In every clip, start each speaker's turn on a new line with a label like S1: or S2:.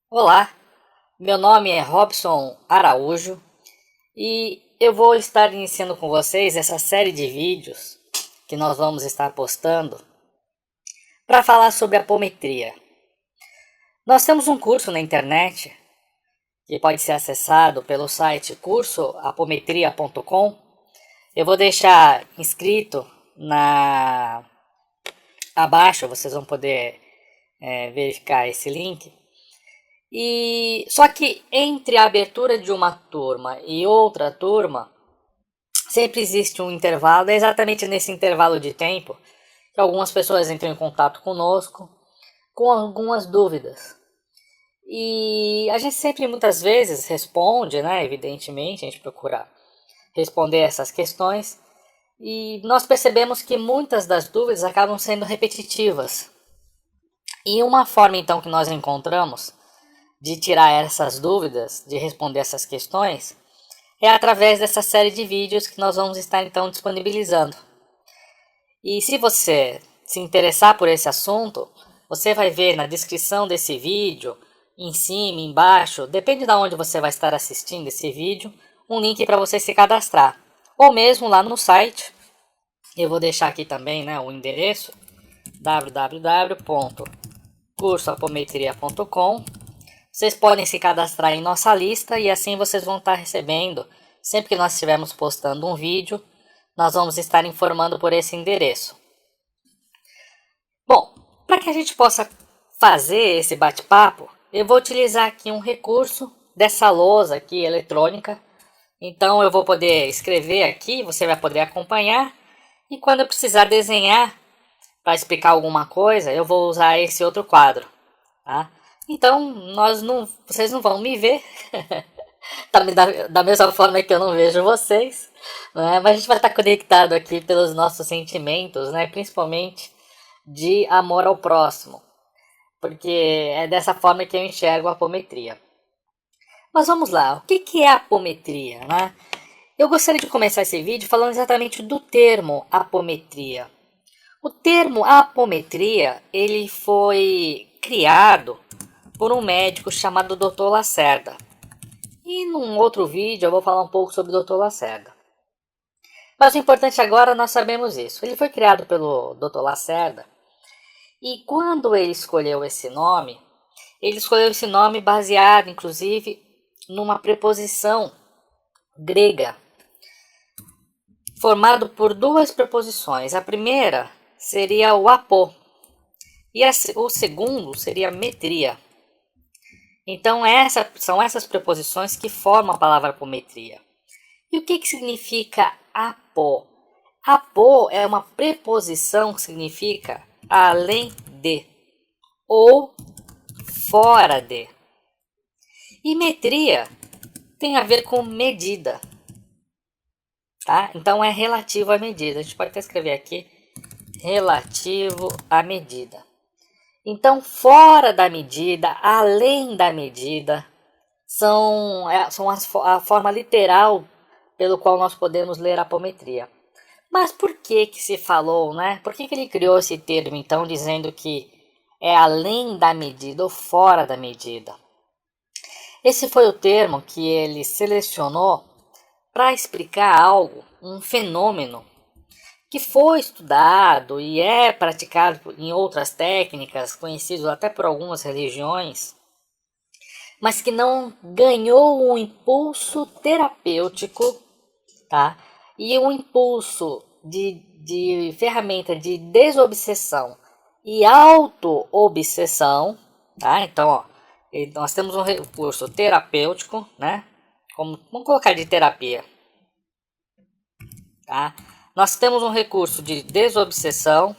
S1: Olá, meu nome é Robson Araújo e eu vou estar iniciando com vocês essa série de vídeos que nós vamos estar postando para falar sobre apometria. Nós temos um curso na internet que pode ser acessado pelo site cursoapometria.com. Eu vou deixar inscrito abaixo, vocês vão poder verificar esse link. E só que entre a abertura de uma turma e outra turma, sempre existe um intervalo. É exatamente nesse intervalo de tempo que algumas pessoas entram em contato conosco com algumas dúvidas. E a gente sempre, muitas vezes, responde, né? Evidentemente, a gente procura responder essas questões. E nós percebemos que muitas das dúvidas acabam sendo repetitivas. E uma forma, então, que nós encontramos de tirar essas dúvidas, de responder essas questões, é através dessa série de vídeos que nós vamos estar então disponibilizando. E se você se interessar por esse assunto, você vai ver na descrição desse vídeo, em cima, embaixo, depende de onde você vai estar assistindo esse vídeo, um link para você se cadastrar. Ou mesmo lá no site, eu vou deixar aqui também, né, o endereço www.cursoapometria.com. Vocês podem se cadastrar em nossa lista e assim vocês vão estar recebendo, sempre que nós estivermos postando um vídeo, nós vamos estar informando por esse endereço. Bom, para que a gente possa fazer esse bate-papo, eu vou utilizar aqui um recurso dessa lousa aqui eletrônica. Então eu vou poder escrever aqui, você vai poder acompanhar, e quando eu precisar desenhar para explicar alguma coisa, eu vou usar esse outro quadro, tá? Então, vocês não vão me ver, da mesma forma que eu não vejo vocês, né? Mas a gente vai estar conectado aqui pelos nossos sentimentos, né? Principalmente de amor ao próximo, porque é dessa forma que eu enxergo a apometria. Mas vamos lá, o que é a apometria, né? Eu gostaria de começar esse vídeo falando exatamente do termo apometria. O termo apometria, ele foi criado por um médico chamado Dr. Lacerda. E num outro vídeo eu vou falar um pouco sobre o Dr. Lacerda. Mas o importante agora nós sabemos isso. Ele foi criado pelo Dr. Lacerda e quando ele escolheu esse nome baseado inclusive numa preposição grega, formado por duas preposições. A primeira seria o apo e o segundo seria metria. Então são essas preposições que formam a palavra apometria. E o que significa apo? Apo é uma preposição que significa além de ou fora de. E metria tem a ver com medida, tá? Então é relativo à medida. A gente pode até escrever aqui relativo à medida. Então, fora da medida, além da medida, são a forma literal pelo qual nós podemos ler a apometria. Mas por que se falou, né? Por que ele criou esse termo, então, dizendo que é além da medida ou fora da medida? Esse foi o termo que ele selecionou para explicar algo, um fenômeno, que foi estudado e é praticado em outras técnicas, conhecidos até por algumas religiões, mas que não ganhou um impulso terapêutico, tá? E um impulso de ferramenta de desobsessão e auto-obsessão, tá? Então, ó, nós temos um recurso terapêutico, né? Vamos colocar de terapia, tá? Nós temos um recurso de desobsessão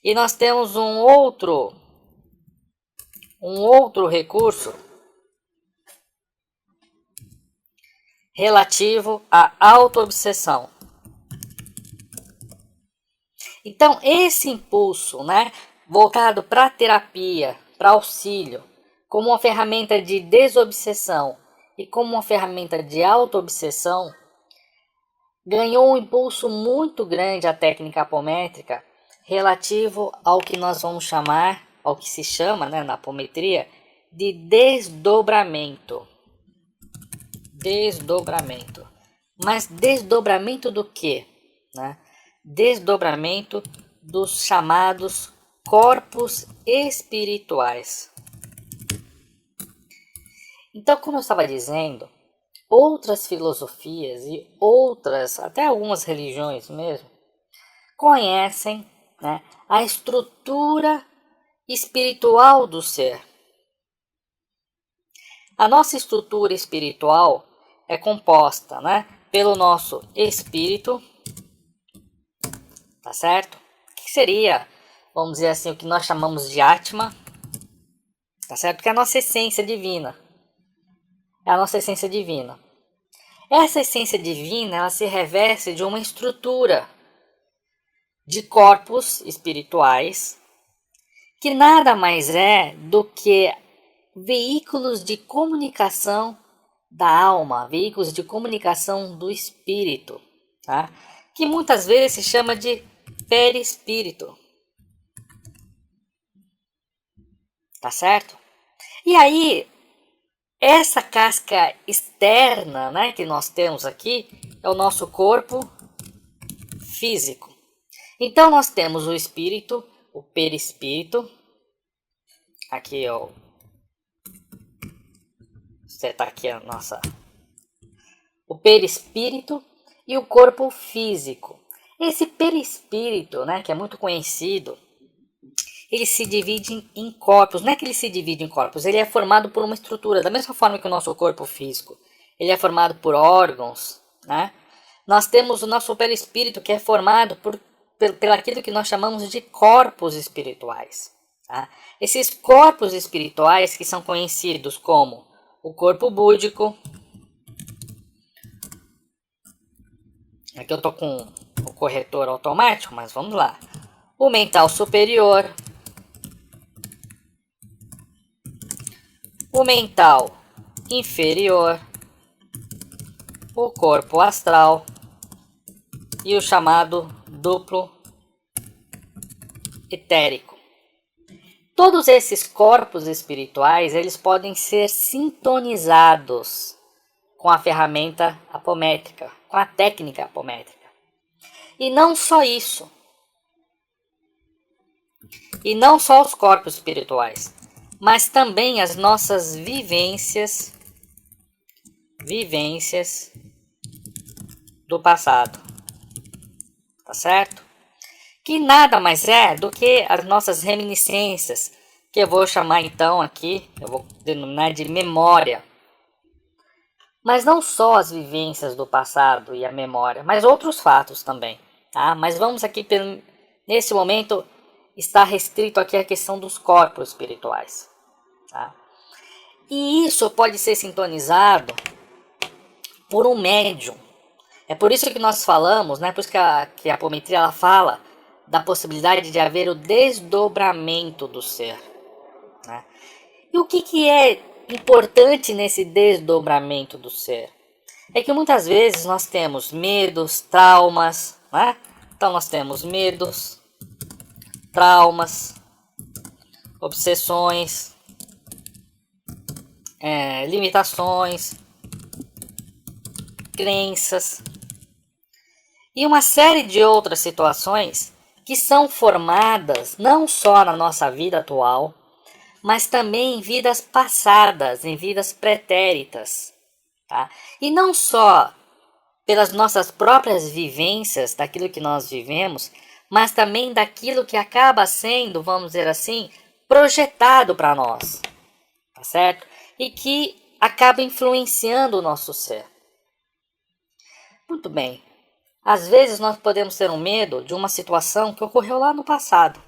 S1: e nós temos um outro recurso relativo à autoobsessão. Então, esse impulso, né, voltado para a terapia, para auxílio, como uma ferramenta de desobsessão e como uma ferramenta de autoobsessão, ganhou um impulso muito grande à técnica apométrica relativo ao que nós vamos chamar, ao que se chama, né, na apometria, de desdobramento. Desdobramento. Mas desdobramento do quê? Né? Desdobramento dos chamados corpos espirituais. Então, como eu estava dizendo, outras filosofias e outras, até algumas religiões mesmo, conhecem, né, a estrutura espiritual do ser. A nossa estrutura espiritual é composta, né, pelo nosso espírito, tá certo? Que seria, vamos dizer assim, o que nós chamamos de Atma, tá certo? Que é a nossa essência divina. É a nossa essência divina. Essa essência divina, ela se reveste de uma estrutura de corpos espirituais, que nada mais é do que veículos de comunicação da alma, veículos de comunicação do espírito, tá? Que muitas vezes se chama de perispírito, tá certo? E aí, essa casca externa, né, que nós temos aqui, é o nosso corpo físico. Então, nós temos o espírito, o perispírito, aqui ó, você tá aqui a nossa, o perispírito e o corpo físico. Esse perispírito, né, que é muito conhecido, ele se divide em corpos. Não é que ele se divide em corpos, ele é formado por uma estrutura, da mesma forma que o nosso corpo físico. Ele é formado por órgãos, né? Nós temos o nosso perispírito, que é formado pelo aquilo que nós chamamos de corpos espirituais. Tá? Esses corpos espirituais que são conhecidos como o corpo búdico. Aqui eu estou com o corretor automático, mas vamos lá. O mental superior. O mental inferior. O corpo astral. E o chamado duplo etérico. Todos esses corpos espirituais, eles podem ser sintonizados com a ferramenta apométrica, com a técnica apométrica. E não só isso. E não só os corpos espirituais, mas também as nossas vivências do passado. Tá certo? Que nada mais é do que as nossas reminiscências, que eu vou chamar então aqui, eu vou denominar de memória. Mas não só as vivências do passado e a memória, mas outros fatos também, tá? Mas vamos aqui, nesse momento, está restrito aqui a questão dos corpos espirituais, tá? E isso pode ser sintonizado por um médium. É por isso que nós falamos, né? Por isso que a apometria ela fala da possibilidade de haver o desdobramento do ser, né? E o que é importante nesse desdobramento do ser? É que muitas vezes nós temos medos, traumas, né? Então nós temos medos, traumas, obsessões, limitações, crenças e uma série de outras situações que são formadas não só na nossa vida atual, mas também em vidas passadas, em vidas pretéritas, tá? E não só pelas nossas próprias vivências, daquilo que nós vivemos, mas também daquilo que acaba sendo, vamos dizer assim, projetado para nós, tá certo? E que acaba influenciando o nosso ser. Muito bem. Às vezes nós podemos ter um medo de uma situação que ocorreu lá no passado.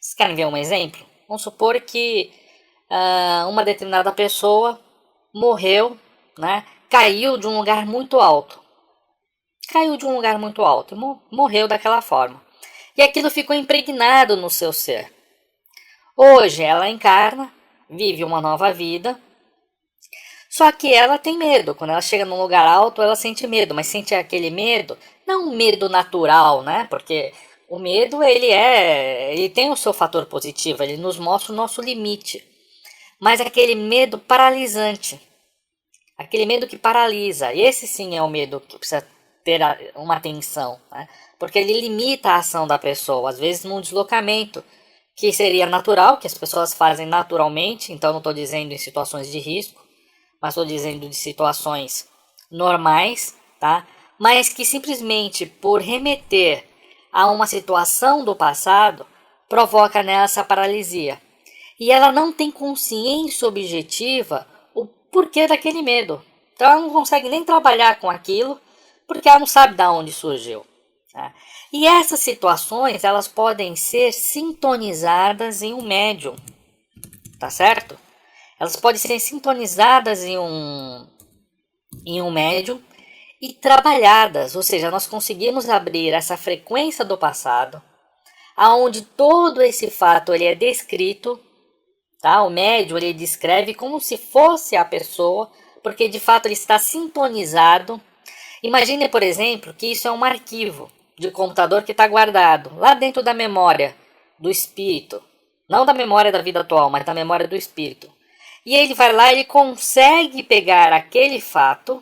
S1: Vocês querem ver um exemplo? Vamos supor que uma determinada pessoa morreu, né? Caiu de um lugar muito alto. Caiu de um lugar muito alto e morreu daquela forma. E aquilo ficou impregnado no seu ser. Hoje ela encarna, vive uma nova vida. Só que ela tem medo. Quando ela chega num lugar alto, ela sente medo. Mas sente aquele medo, não um medo natural, né? Porque O medo, ele tem o seu fator positivo, ele nos mostra o nosso limite. Mas aquele medo paralisante, aquele medo que paralisa, esse sim é o medo que precisa ter uma atenção, né? Porque ele limita a ação da pessoa, às vezes num deslocamento que seria natural, que as pessoas fazem naturalmente, então não estou dizendo em situações de risco, mas estou dizendo de situações normais, tá? Mas que simplesmente por remeter a uma situação do passado, provoca nela essa paralisia. E ela não tem consciência objetiva o porquê daquele medo. Então ela não consegue nem trabalhar com aquilo, porque ela não sabe de onde surgiu. Tá? E essas situações, elas podem ser sintonizadas em um médium, tá certo? Elas podem ser sintonizadas em um médium e trabalhadas, ou seja, nós conseguimos abrir essa frequência do passado, aonde todo esse fato ele é descrito, tá? O médium ele descreve como se fosse a pessoa, porque de fato ele está sintonizado. Imagine, por exemplo, que isso é um arquivo de computador que está guardado lá dentro da memória do espírito, não da memória da vida atual, mas da memória do espírito. E ele vai lá, ele consegue pegar aquele fato,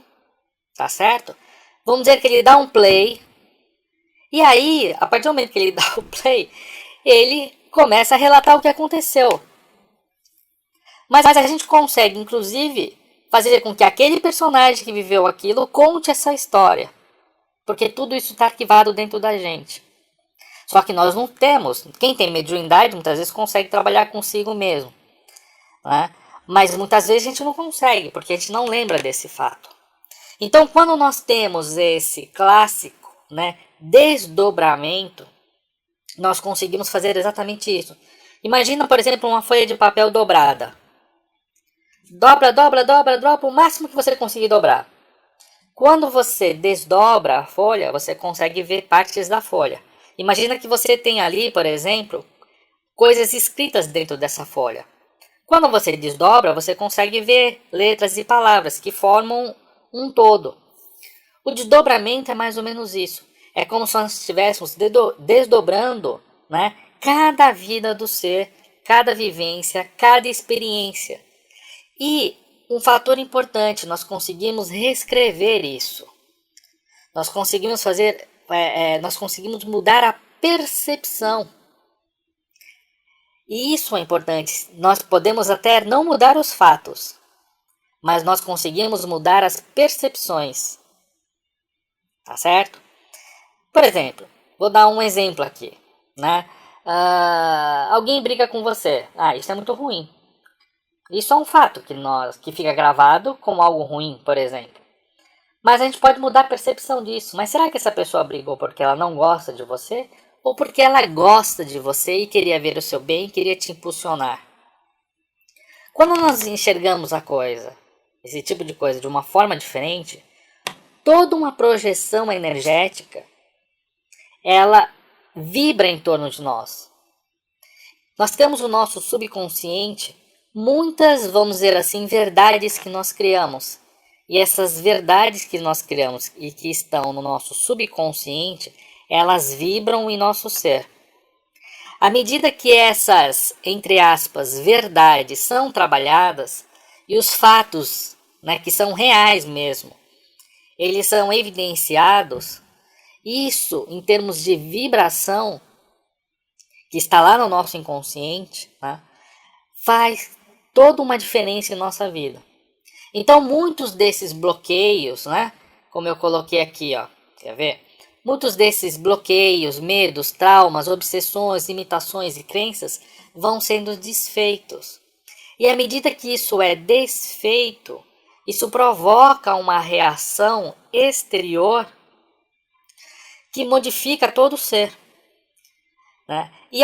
S1: tá certo? Vamos dizer que ele dá um play. E aí, a partir do momento que ele dá o play, ele começa a relatar o que aconteceu. Mas a gente consegue, inclusive, fazer com que aquele personagem que viveu aquilo conte essa história. Porque tudo isso está arquivado dentro da gente. Só que nós não temos. Quem tem mediunidade muitas vezes consegue trabalhar consigo mesmo, né? Mas muitas vezes a gente não consegue, porque a gente não lembra desse fato. Então, quando nós temos esse clássico, né, desdobramento, nós conseguimos fazer exatamente isso. Imagina, por exemplo, uma folha de papel dobrada. Dobra, dobra, dobra, dobra, o máximo que você conseguir dobrar. Quando você desdobra a folha, você consegue ver partes da folha. Imagina que você tem ali, por exemplo, coisas escritas dentro dessa folha. Quando você desdobra, você consegue ver letras e palavras que formam um todo. O desdobramento é mais ou menos isso. É como se nós estivéssemos desdobrando, né, cada vida do ser, cada vivência, cada experiência. E um fator importante, nós conseguimos reescrever isso. Nós conseguimos fazer, nós conseguimos mudar a percepção. E isso é importante. Nós podemos até não mudar os fatos, mas nós conseguimos mudar as percepções. Tá certo? Por exemplo, vou dar um exemplo aqui, né? Alguém briga com você. Isso é muito ruim. Isso é um fato que fica gravado como algo ruim, por exemplo. Mas a gente pode mudar a percepção disso. Mas será que essa pessoa brigou porque ela não gosta de você? Ou porque ela gosta de você e queria ver o seu bem e queria te impulsionar? Quando nós enxergamos a coisa, esse tipo de coisa, de uma forma diferente, toda uma projeção energética, ela vibra em torno de nós. Nós temos o nosso subconsciente, muitas, vamos dizer assim, verdades que nós criamos. E essas verdades que nós criamos e que estão no nosso subconsciente, elas vibram em nosso ser. À medida que essas, entre aspas, verdades são trabalhadas, e os fatos, né, que são reais mesmo, eles são evidenciados, isso, em termos de vibração, que está lá no nosso inconsciente, né, faz toda uma diferença em nossa vida. Então, muitos desses bloqueios, né, como eu coloquei aqui, ó, quer ver? Muitos desses bloqueios, medos, traumas, obsessões, limitações e crenças vão sendo desfeitos. E à medida que isso é desfeito, isso provoca uma reação exterior que modifica todo o ser, né? E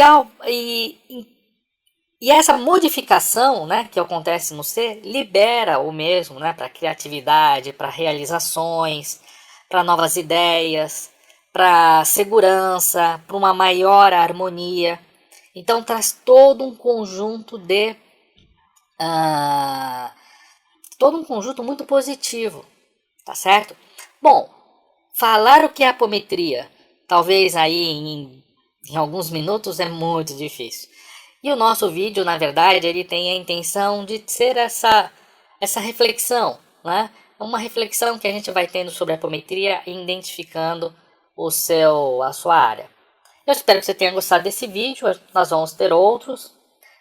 S1: essa modificação, né, que acontece no ser, libera o mesmo, né, para criatividade, para realizações, para novas ideias, para segurança, para uma maior harmonia. Então traz todo um conjunto todo um conjunto muito positivo, tá certo? Bom, falar o que é apometria, talvez aí em em alguns minutos é muito difícil. E o nosso vídeo, na verdade, ele tem a intenção de ser essa reflexão, né? Uma reflexão que a gente vai tendo sobre a apometria e identificando a sua área. Eu espero que você tenha gostado desse vídeo, nós vamos ter outros,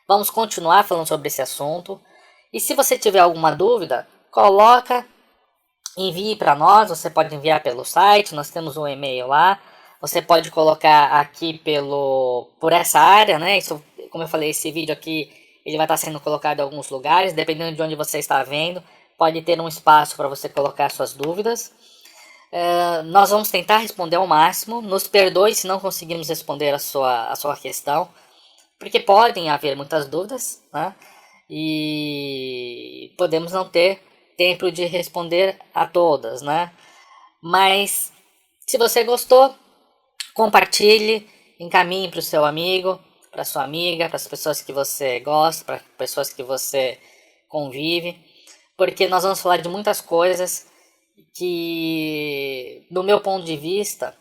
S1: vamos continuar falando sobre esse assunto. E se você tiver alguma dúvida, envie para nós, você pode enviar pelo site, nós temos um e-mail lá, você pode colocar aqui por essa área, né? Isso, como eu falei, esse vídeo aqui ele vai estar sendo colocado em alguns lugares, dependendo de onde você está vendo, pode ter um espaço para você colocar suas dúvidas. Nós vamos tentar responder ao máximo, nos perdoe se não conseguimos responder a sua questão, porque podem haver muitas dúvidas, né? E podemos não ter tempo de responder a todas, né? Mas se você gostou, compartilhe, encaminhe para o seu amigo, para sua amiga, para as pessoas que você gosta, para pessoas que você convive, porque nós vamos falar de muitas coisas que, do meu ponto de vista,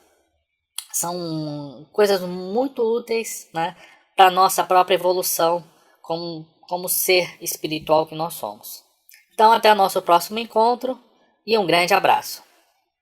S1: são coisas muito úteis, né, para a nossa própria evolução como ser espiritual que nós somos. Então, até o nosso próximo encontro e um grande abraço.